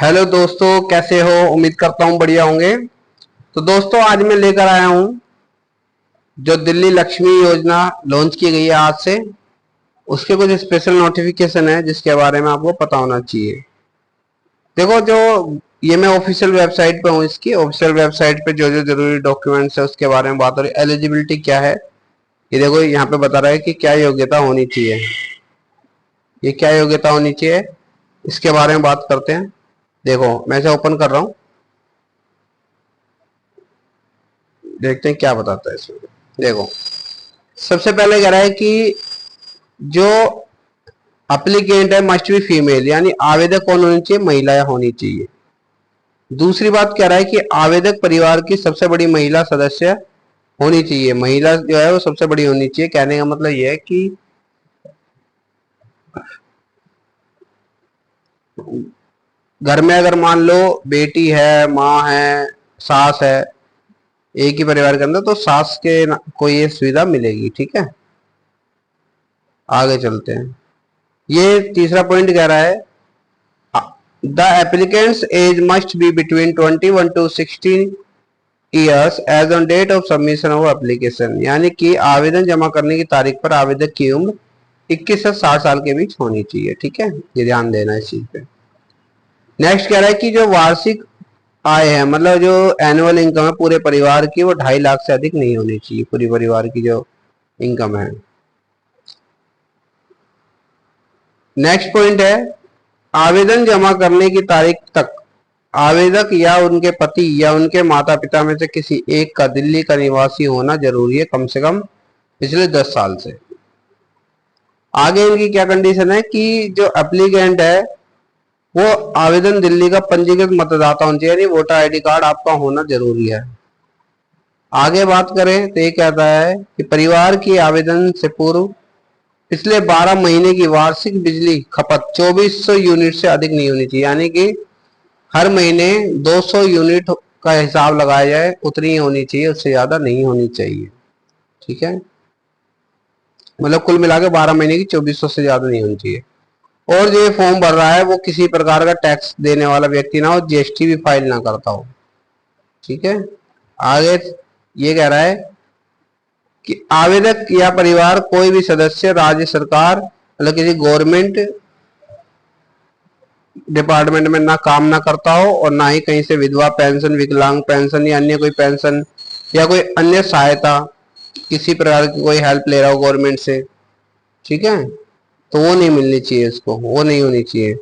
Hello दोस्तों, कैसे हो? उम्मीद करता हूँ बढ़िया होंगे। तो दोस्तों, आज मैं लेकर आया हूँ जो दिल्ली लक्ष्मी योजना लॉन्च की गई है आज से, उसके कुछ स्पेशल नोटिफिकेशन है जिसके बारे में आपको पता होना चाहिए। देखो, जो ये मैं ऑफिशियल वेबसाइट पे हूँ, इसकी ऑफिशियल वेबसाइट पे जो जो जरूरी डॉक्यूमेंट्स है उसके बारे में बात हो रही है। एलिजिबिलिटी क्या है, ये देखो यहाँ पे बता रहा है कि क्या योग्यता होनी चाहिए। ये क्या योग्यता होनी चाहिए, इसके बारे में बात करते हैं। देखो, मैं इसे ओपन कर रहा हूँ, देखते हैं क्या बताता है इसमें। देखो, सबसे पहले कह रहा है कि जो अप्लीकेंट है मस्ट बी फीमेल, यानी आवेदक कौन होनी चाहिए? महिला होनी चाहिए। दूसरी बात कह रहा है कि आवेदक परिवार की सबसे बड़ी महिला सदस्य होनी चाहिए। महिला जो है वो सबसे बड़ी होनी चाहिए। कहने का मतलब यह है कि घर में अगर मान लो बेटी है, माँ है, सास है, एक ही परिवार के अंदर, तो सास के को ये सुविधा मिलेगी। ठीक है, आगे चलते हैं। ये तीसरा पॉइंट कह रहा है the applicants age must be between 21 to 16 years age on date of submission of application, यानी कि आवेदन जमा करने की तारीख पर आवेदक की उम्र 21 से 60 साल के बीच होनी चाहिए। ठीक है, ये ध्यान देना इस चीज पे। नेक्स्ट कह रहा है कि जो वार्षिक आय है, मतलब जो एनुअल इनकम है पूरे परिवार की, वो 2.5 लाख से अधिक नहीं होनी चाहिए। पूरी परिवार की जो इनकम है। नेक्स्ट पॉइंट है आवेदन जमा करने की तारीख तक आवेदक या उनके पति या उनके माता पिता में से किसी एक का दिल्ली का निवासी होना जरूरी है, कम से कम पिछले 10 साल से। आगे इनकी क्या कंडीशन है कि जो एप्लीकेंट है वो आवेदन दिल्ली का पंजीकृत मतदाता होना चाहिए, यानी वोटर आईडी कार्ड आपका होना जरूरी है। आगे बात करें तो ये कहता है कि परिवार की आवेदन से पूर्व पिछले 12 महीने की वार्षिक बिजली खपत 2400 यूनिट से अधिक नहीं होनी चाहिए, यानी कि हर महीने 200 यूनिट का हिसाब लगाया जाए, उतनी ही होनी चाहिए, उससे ज्यादा नहीं होनी चाहिए। ठीक है, मतलब कुल मिला के 12 महीने की 2400 से ज्यादा नहीं होनी चाहिए। और जो ये फॉर्म भर रहा है वो किसी प्रकार का टैक्स देने वाला व्यक्ति ना हो, जीएसटी भी फाइल ना करता हो। ठीक है, आगे ये कह रहा है कि आवेदक या परिवार कोई भी सदस्य राज्य सरकार मतलब किसी गवर्नमेंट डिपार्टमेंट में ना काम ना करता हो, और ना ही कहीं से विधवा पेंशन, विकलांग पेंशन या अन्य कोई पेंशन या कोई अन्य सहायता किसी प्रकार की कोई हेल्प ले रहा हो गवर्नमेंट से। ठीक है, तो वो नहीं मिलनी चाहिए, इसको वो नहीं होनी चाहिए।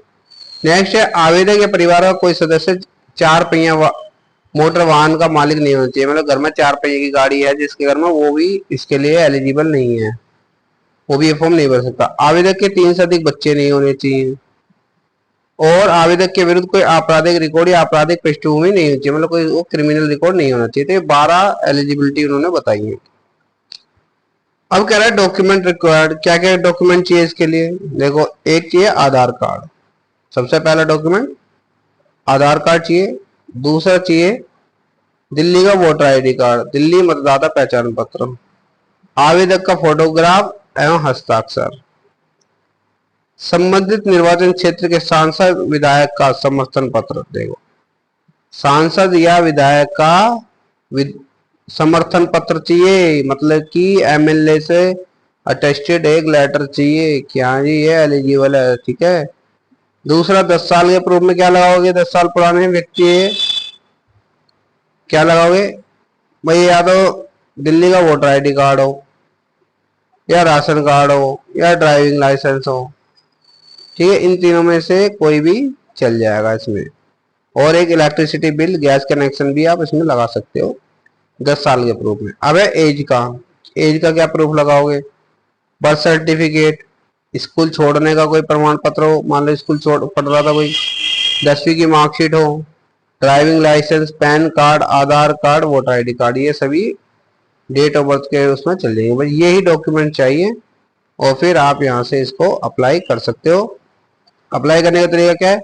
नेक्स्ट है आवेदक या परिवार का कोई सदस्य 4 पहिया मोटर वाहन का मालिक नहीं होना चाहिए, मतलब घर में 4 पहिए की गाड़ी है जिसके घर में, वो भी इसके लिए एलिजिबल नहीं है, वो भी ये फॉर्म नहीं भर सकता। आवेदक के 3 से अधिक बच्चे नहीं होने चाहिए, और आवेदक के विरुद्ध कोई आपराधिक रिकॉर्ड या आपराधिक पृष्ठभूमि नहीं होनी चाहिए, मतलब कोई वो क्रिमिनल रिकॉर्ड नहीं होना चाहिए। तो ये 12 एलिजिबिलिटी उन्होंने बताई है। अब कह रहा है डॉक्यूमेंट रिक्वायर्ड, क्या क्या डॉक्यूमेंट चाहिए इसके लिए। देखो, एक चाहिए आधार कार्ड, सबसे पहला डॉक्यूमेंट आधार कार्ड चाहिए। दूसरा चाहिए दिल्ली का वोटर आईडी कार्ड, दिल्ली मतदाता पहचान पत्र, आवेदक का फोटोग्राफ एवं हस्ताक्षर, संबंधित निर्वाचन क्षेत्र के सांसद विधायक का समर्थन पत्र। देखो, सांसद या विधायक का समर्थन पत्र चाहिए, मतलब कि एमएलए से अटेस्टेड एक लेटर चाहिए कि हाँ जी ये एलिजिबल है। ठीक है, दूसरा 10 साल के प्रूफ में क्या लगाओगे? 10 साल पुराने व्यक्ति है, क्या लगाओगे भाई? या तो दिल्ली का वोटर आईडी कार्ड हो, या राशन कार्ड हो, या ड्राइविंग लाइसेंस हो। ठीक है, इन तीनों में से कोई भी चल जाएगा इसमें। और एक इलेक्ट्रिसिटी बिल, गैस कनेक्शन भी आप इसमें लगा सकते हो 10 साल के प्रूफ में। अब है एज का, एज का क्या प्रूफ लगाओगे? बर्थ सर्टिफिकेट, स्कूल छोड़ने का कोई प्रमाण पत्र हो, मान लो स्कूल छोड़ पढ़ रहा था कोई, 10वीं की मार्कशीट हो, ड्राइविंग लाइसेंस, पैन कार्ड, आधार कार्ड, वोटर आईडी कार्ड, ये सभी डेट ऑफ बर्थ के उसमें चल जाएंगे। बस यही डॉक्यूमेंट चाहिए और फिर आप यहाँ से इसको अप्लाई कर सकते हो। अप्लाई करने का तरीका क्या है?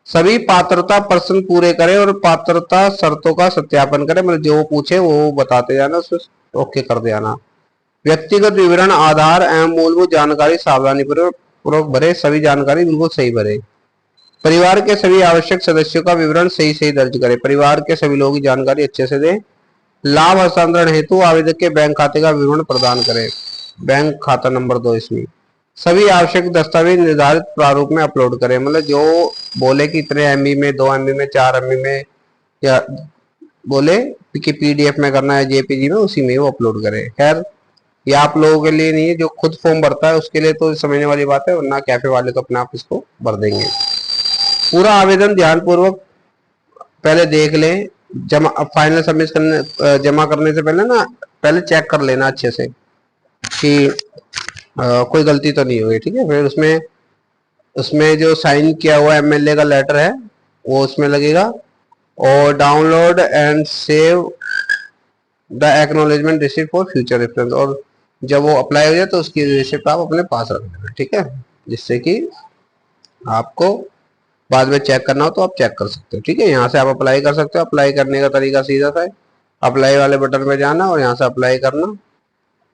सभी पात्रता प्रश्न पूरे करें और पात्रता शर्तों का सत्यापन करें, मतलब जो पूछे वो बताते जाना, उसमें ओके कर देना। व्यक्तिगत विवरण, आधार एवं मूलभूत जानकारी सावधानी पूर्वक भरे, सभी जानकारी बिल्कुल सही भरे। परिवार के सभी आवश्यक सदस्यों का विवरण सही सही दर्ज करें। परिवार के सभी लोगों की जानकारी अच्छे से दें। लाभ हस्तांतरण हेतु आवेदक के बैंक खाते का विवरण प्रदान करें। बैंक खाता नंबर 2 इसमें। सभी आवश्यक दस्तावेज निर्धारित प्रारूप में अपलोड करें। मतलब जो बोले कि इतने एमबी में, 2 एमबी में, 4 एमबी में, या बोले कि पीडीएफ में करना है, जेपीजी में, उसी में वो अपलोड करें। खैर ये आप लोगों के लिए नहीं है, जो खुद फॉर्म भरता है उसके लिए तो समझने वाली बात है, वरना कैफे वाले तो अपने आप इसको भर देंगे। पूरा आवेदन ध्यानपूर्वक पहले देख लें। जमा फाइनल सबमिट करने जमा करने से पहले ना पहले चेक कर लेना अच्छे से कि कोई गलती तो नहीं हुई। ठीक है, फिर उसमें उसमें जो साइन किया हुआ एमएलए का लेटर है वो उसमें लगेगा, और download and save the acknowledgement receipt for future reference. और जब वो अप्लाई हो जाए तो उसकी रिसिप्ट आप अपने पास रख लेना। ठीक है, जिससे कि आपको बाद में चेक करना हो तो आप चेक कर सकते हो। ठीक है, यहाँ से आप अप्लाई कर सकते हो। अप्लाई करने का तरीका सीधा सा है, अप्लाई वाले बटन पे जाना और यहाँ से अप्लाई करना।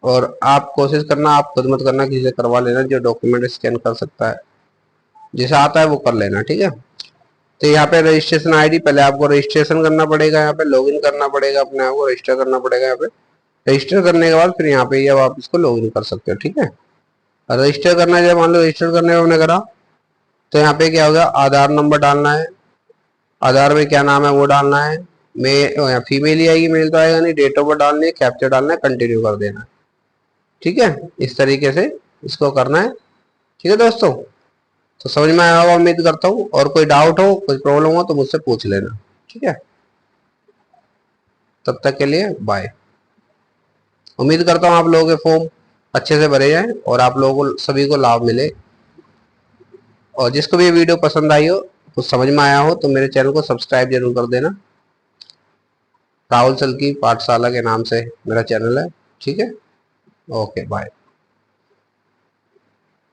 और आप कोशिश करना, आप खुद मत करना, किसी से करवा लेना जो डॉक्यूमेंट स्कैन कर सकता है। जिसे आता है वो कर लेना। ठीक है, तो यहाँ पे रजिस्ट्रेशन आईडी, पहले आपको रजिस्ट्रेशन करना पड़ेगा, यहाँ पे लॉगिन करना पड़ेगा, अपने आप को रजिस्टर करना पड़ेगा। यहाँ पे रजिस्टर करने के बाद फिर यहाँ पे अब आप इसको लॉगिन कर सकते हो। ठीक है, रजिस्टर करना है, जब मान लो रजिस्टर करने में हमने करा तो यहाँ पे क्या होगा, आधार नंबर डालना है, आधार में क्या नाम है वो डालना है, मेल फीमेल ही आएगी, मेल तो आएगा नहीं, डेट ऑफ बर्थ डालनी है, कैप्चर डालना है, कंटिन्यू कर देना है। ठीक है, इस तरीके से इसको करना है। ठीक है दोस्तों, तो समझ में आया होगा उम्मीद करता हूँ। और कोई डाउट हो, कोई प्रॉब्लम हो तो मुझसे पूछ लेना। ठीक है, तब तक के लिए बाय। उम्मीद करता हूँ आप लोगों के फॉर्म अच्छे से भरे जाएं और आप लोगों को सभी को लाभ मिले। और जिसको भी ये वीडियो पसंद आई हो, कुछ समझ में आया हो, तो मेरे चैनल को सब्सक्राइब जरूर कर देना। राहुल सल्की पाठशाला के नाम से मेरा चैनल है। ठीक है, ओके बाय।